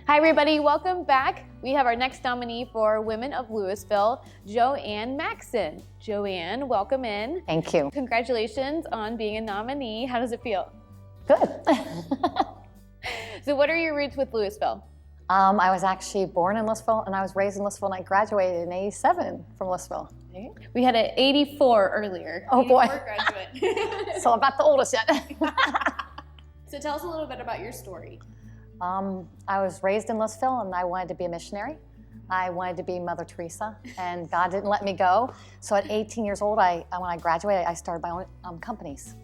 Hi everybody, welcome back. We have our next nominee for Women of Louisville, Joann Maxson. Joann, welcome in. Thank you. Congratulations on being a nominee. How does it feel? Good. So what are your roots with Louisville? I was actually born in Louisville and I was raised in Louisville, and I graduated in '87 from Louisville. We had an 84 earlier. Oh boy. 84 graduate. So I'm not the oldest yet. So tell us a little bit about your story. I was raised in Louisville and I wanted to be a missionary. I wanted to be Mother Teresa, and God didn't let me go. So at 18 years old, when I graduated, I started my own companies.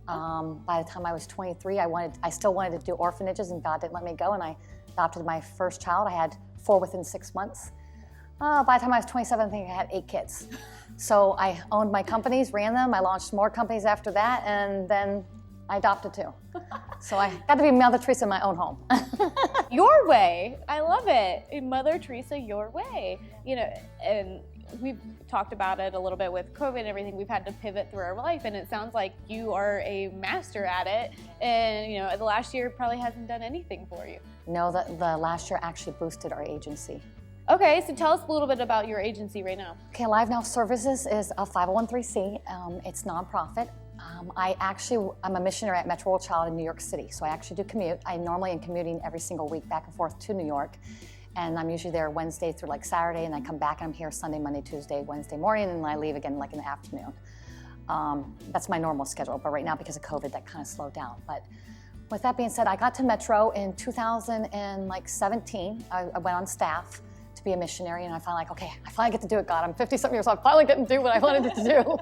By the time I was 23, I still wanted to do orphanages, and God didn't let me go, and I adopted my first child. I had 4 within 6 months. By the time I was 27, I think I had 8 kids. So I owned my companies, ran them. I launched more companies after that, and then I adopted 2. So I got to be Mother Teresa in my own home. Your way. I love it. Mother Teresa, your way. You know, and we've talked about it a little bit with COVID and everything. We've had to pivot through our life, and it sounds like you are a master at it. And, you know, the last year probably hasn't done anything for you. No, the last year actually boosted our agency. Okay, so tell us a little bit about your agency right now. Okay, Alive Now Services is a 501(c). It's nonprofit. I'm a missionary at Metro World Child in New York City, so I actually do commute. I normally am commuting every single week back and forth to New York, and I'm usually there Wednesday through like Saturday, and I come back and I'm here Sunday, Monday, Tuesday, Wednesday morning, and then I leave again like in the afternoon. That's my normal schedule, but right now because of COVID, that kind of slowed down. But with that being said, I got to Metro in 2017. I went on staff to be a missionary, and I finally okay, I finally get to do it, God. I'm 50-something years old, I finally get to do what I wanted to do.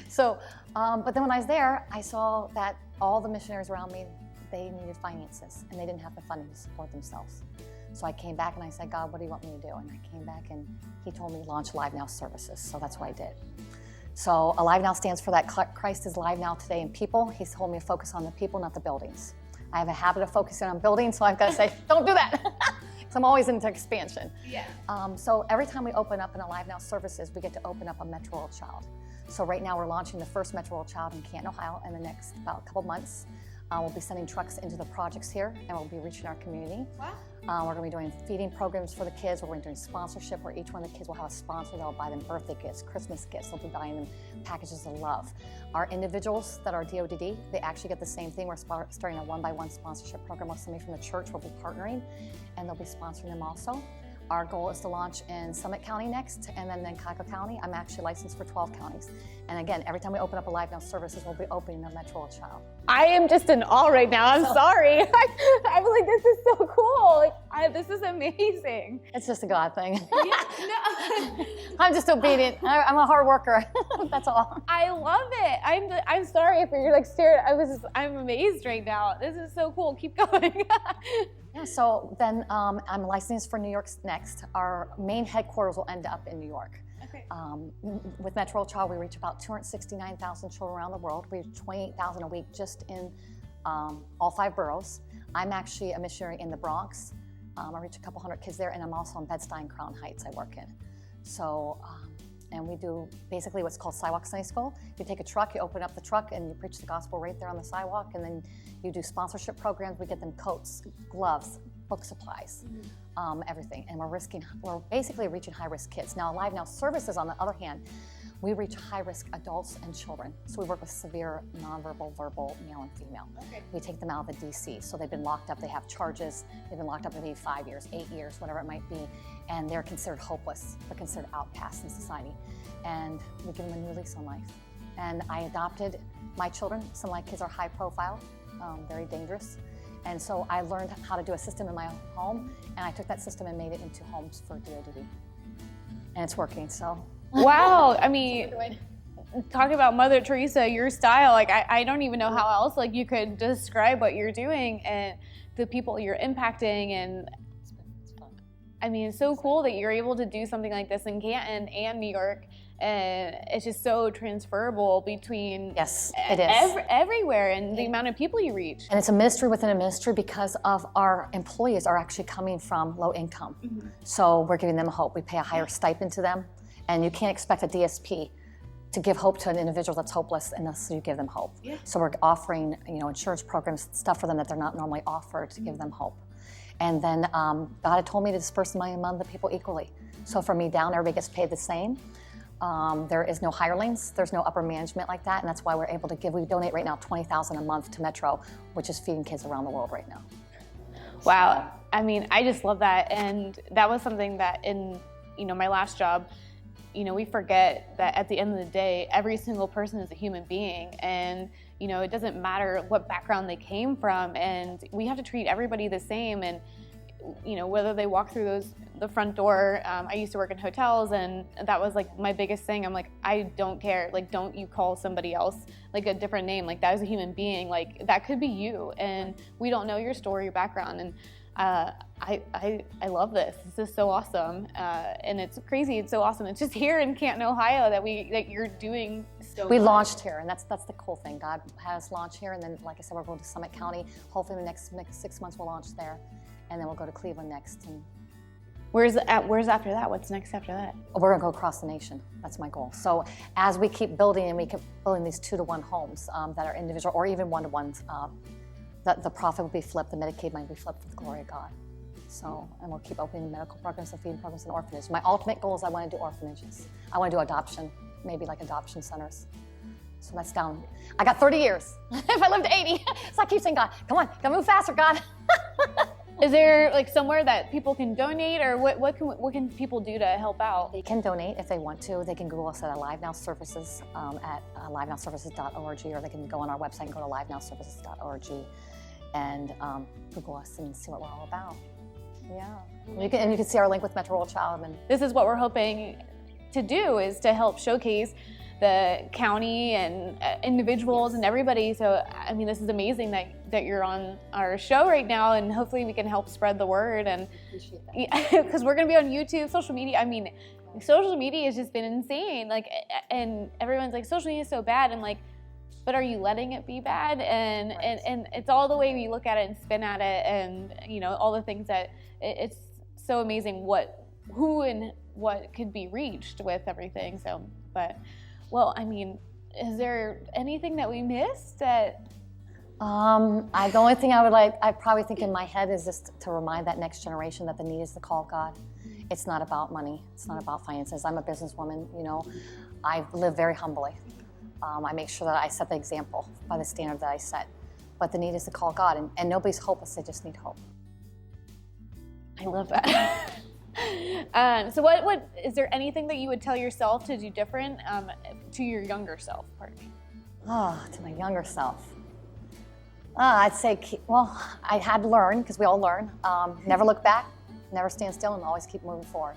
So, but then when I was there, I saw that all the missionaries around me, they needed finances, and they didn't have the funding to support themselves. So I came back and I said, God, what do you want me to do? And I came back and he told me to launch Alive Now Services, so that's what I did. So Alive Now stands for that Christ is live now today in people. He's told me to focus on the people, not the buildings. I have a habit of focusing on buildings, so I've got to say, don't do that. So I'm always into expansion. Yeah. So every time we open up an Alive Now Services, we get to open up a Metro World Child. So right now we're launching the first Metro World Child in Canton, Ohio in the next about couple months. We'll be sending trucks into the projects here, and we'll be reaching our community. Wow. We're going to be doing feeding programs for the kids. We're going to be doing sponsorship where each one of the kids will have a sponsor. They'll buy them birthday gifts, Christmas gifts. They'll be buying them packages of love. Our individuals that are DODD, they actually get the same thing. We're starting a 1-by-1 sponsorship program with somebody from the church. We'll be partnering, and they'll be sponsoring them also. Our goal is to launch in Summit County next, and then in Cuyahoga County. I'm actually licensed for 12 counties. And again, every time we open up Alive Now Services, we'll be opening a Metro World Child. I am just in awe right now. I'm sorry. I'm like, this is so cool. Like, this is amazing. It's just a God thing. Yeah, no. I'm just obedient. I'm a hard worker. That's all. I love it. I'm sorry if you're like staring. I'm amazed right now. This is so cool. Keep going. Yeah, so then I'm licensed for New York next. Our main headquarters will end up in New York. Okay. With Metro World Child, we reach about 269,000 children around the world. We reach 28,000 a week just in all 5 boroughs. I'm actually a missionary in the Bronx. I reach a couple hundred kids there, and I'm also in Bed-Stuy and Crown Heights I work in. So, and we do basically what's called Sidewalk Sunday School. You take a truck, you open up the truck, and you preach the gospel right there on the sidewalk, and then you do sponsorship programs. We get them coats, gloves, book supplies, everything. And we're basically reaching high-risk kids. Now, Alive Now Services, on the other hand, we reach high-risk adults and children. So we work with severe nonverbal, verbal, male and female. Okay. We take them out of the DC. So they've been locked up, they have charges, they've been locked up maybe 5 years, 8 years, whatever it might be, and they're considered hopeless. They're considered outcasts in society. And we give them a new lease on life. And I adopted my children. Some of my kids are high profile, very dangerous. And so I learned how to do a system in my home, and I took that system and made it into homes for DODD. And it's working, so. Wow. I mean, talking about Mother Teresa, your style, like I don't even know how else like you could describe what you're doing and the people you're impacting. And It's fun. I mean, it's so cool that you're able to do something like this in Canton and New York. And it's just so transferable between Yes, it is. Everywhere, and the amount of people you reach. And it's a ministry within a ministry because of our employees are actually coming from low income. So we're giving them hope. We pay a higher stipend to them, and you can't expect a DSP to give hope to an individual that's hopeless unless you give them hope. Yeah. So we're offering, insurance programs, stuff for them that they're not normally offered to give them hope. And then God had told me to disperse the money among the people equally. So from me down, everybody gets paid the same. There is no hirelings, there's no upper management like that, and that's why we're able to give. We donate right now $20,000 a month to Metro, which is feeding kids around the world right now. Wow. I mean, I just love that. And that was something that in, my last job, we forget that at the end of the day, every single person is a human being. And, it doesn't matter what background they came from. And we have to treat everybody the same. And, whether they walk through the front door. I used to work in hotels, and that was like my biggest thing. I'm like, I don't care. Like, don't you call somebody else like a different name. Like, that is a human being. Like, that could be you. And we don't know your story, your background. And I love this. This is so awesome, and it's crazy. It's so awesome. It's just here in Canton, Ohio, that you're doing so. We launched here, and that's the cool thing. God has us launch here, and then, like I said, we're going to Summit County. Hopefully, in the next 6 months, we'll launch there, and then we'll go to Cleveland next. And where's after that? What's next after that? We're going to go across the nation. That's my goal. So as we keep building, and we keep building these 2-to-1 homes that are individual, or even 1-to-1s. The profit will be flipped, the Medicaid money will be flipped for the glory of God. So, and we'll keep opening medical programs and feeding programs and orphanages. My ultimate goal is I want to do orphanages. I want to do adoption, maybe like adoption centers. So that's down. I got 30 years. If I live to 80, so I keep saying, God, come on, gotta move faster, God. Is there like somewhere that people can donate, or what can people do to help out? They can donate if they want to. They can Google us at Alive Now Services at alivenowservices.org, or they can go on our website and go to alivenowservices.org and Google us and see what we're all about. Yeah, and you can see our link with Metro Rural Child. And this is what we're hoping to do, is to help showcase the county and individuals and everybody. So, I mean, this is amazing that you're on our show right now, and hopefully we can help spread the word. And because we're going to be on YouTube, social media. I mean, social media has just been insane. Like, and everyone's like, social media is so bad. And like, but are you letting it be bad? And right. and it's all the way we look at it and spin at it, and all the things that it's so amazing who and what could be reached with everything. So, but. Well, I mean, is there anything that we missed that? The only thing I probably think in my head is just to remind that next generation that the need is to call God. It's not about money. It's not about finances. I'm a businesswoman, I live very humbly. I make sure that I set the example by the standard that I set. But the need is to call God, and nobody's hopeless, they just need hope. I love that. So what is there anything that you would tell yourself to do different to your younger self? Pardon me. To my younger self. I'd say, I had to learn, because we all learn. Never look back, never stand still, and always keep moving forward.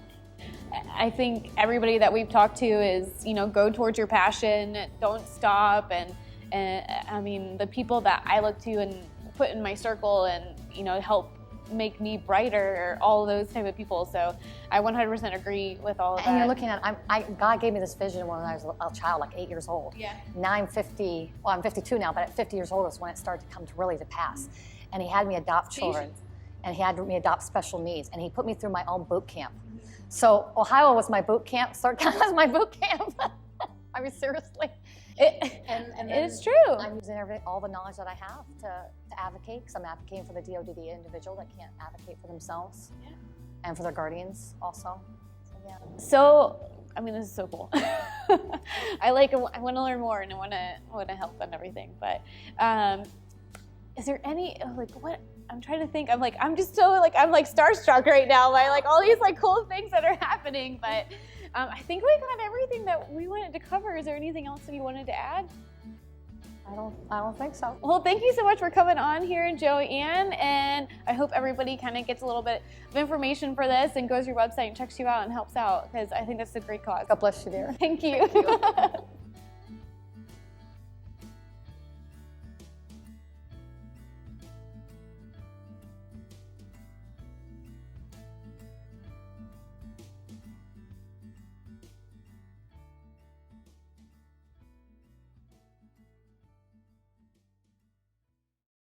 I think everybody that we've talked to is, go towards your passion, don't stop, and I mean, the people that I look to and put in my circle and, help make me brighter, all those type of people. So I 100% agree with all of that. And you're looking at, God gave me this vision when I was a child, like 8 years old. Yeah. Now I'm 50, well, I'm 52 now, but at 50 years old is when it started to come to pass. And he had me adopt children, and he had me adopt special needs, and he put me through my own boot camp. So Ohio was my boot camp, Start County was my boot camp. I mean, seriously. It's true. I'm using all the knowledge that I have to advocate, because I'm advocating for the DOD individual that can't advocate for themselves, and for their guardians also. So, yeah. So, I mean, this is so cool. I want to learn more, and I want to help and everything. But is there any what? I'm trying to think. I'm just so I'm starstruck right now by all these cool things that are happening. But I think we got everything that we wanted to cover. Is there anything else that you wanted to add? I don't think so. Well, thank you so much for coming on here, Joann, and I hope everybody kind of gets a little bit of information for this and goes to your website and checks you out and helps out, because I think that's a great cause. God bless you, dear. Thank you. Thank you.